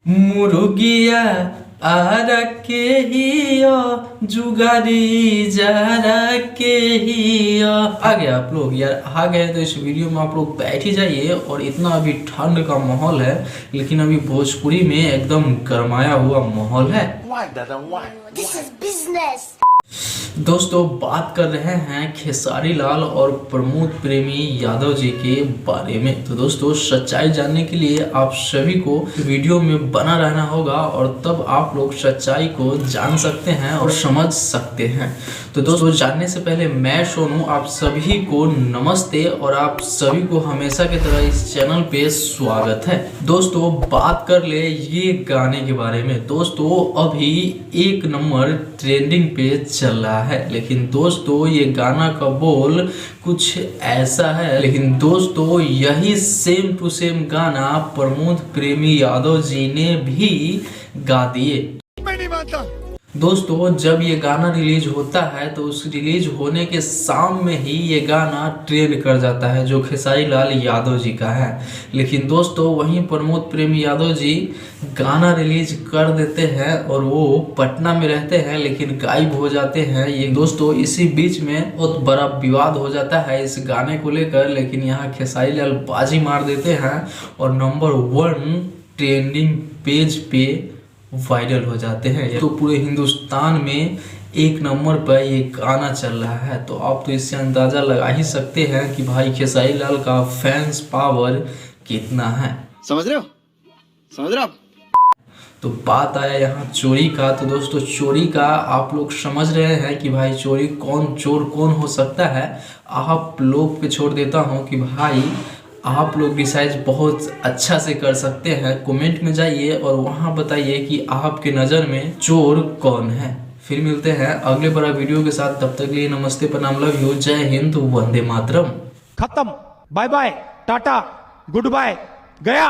मुर्गिया आरा के हिया जुगारी जारा के हिया। आ गए आप लोग यार, आ गए तो इस वीडियो में आप लोग बैठ ही जाइए। और इतना अभी ठंड का माहौल है, लेकिन अभी भोजपुरी में एकदम गरमाया हुआ माहौल है। This is business. दोस्तों बात कर रहे हैं खेसारी लाल और प्रमोद प्रेमी यादव जी के बारे में। तो दोस्तों सच्चाई जानने के लिए आप सभी को वीडियो में बना रहना होगा, और तब आप लोग सच्चाई को जान सकते हैं और समझ सकते हैं। तो दोस्तों जानने से पहले मैं सोनू आप सभी को नमस्ते, और आप सभी को हमेशा की तरह इस चैनल पे स्वागत है। दोस्तों बात कर ले ये गाने के बारे में। दोस्तों अभी 1 नंबर ट्रेंडिंग पे चल रहा है, लेकिन दोस्तों ये गाना का बोल कुछ ऐसा है। लेकिन दोस्तों यही सेम टू सेम गाना प्रमोद प्रेमी यादव जी ने भी गा दिए। मैं नहीं मानता। दोस्तों जब ये गाना रिलीज होता है तो उस रिलीज होने के शाम में ही ये गाना ट्रेंड कर जाता है, जो खेसारी लाल यादव जी का है। लेकिन दोस्तों वहीं प्रमोद प्रेमी यादव जी गाना रिलीज कर देते हैं और वो पटना में रहते हैं, लेकिन गायब हो जाते हैं। ये दोस्तों इसी बीच में बहुत बड़ा विवाद हो जाता है इस गाने को लेकर, लेकिन यहाँ खेसारी लाल बाजी मार देते हैं और नंबर 1 ट्रेंडिंग पेज पे वायरल हो जाते हैं। तो पूरे हिंदुस्तान में 1 नंबर पर ये गाना चल रहा है। तो आप तो इससे अंदाजा लगा ही सकते हैं कि भाई खेसारी लाल का फैंस पावर कितना है। समझ रहे हो? समझ रहे हो आप? तो बात आया यहाँ चोरी का। तो दोस्तों चोरी का आप लोग समझ रहे हैं कि भाई चोर कौन हो सकता है। आप लोग पे छोड़ देता हूँ कि भाई आप लोग डिसाइड बहुत अच्छा से कर सकते हैं। कमेंट में जाइए और वहाँ बताइए कि आपके नज़र में चोर कौन है। फिर मिलते हैं अगले बड़ा वीडियो के साथ। तब तक के लिए नमस्ते, प्रणाम, लव यू, जय हिंद, वंदे मातरम। खत्म, bye bye, tata, goodbye, गया।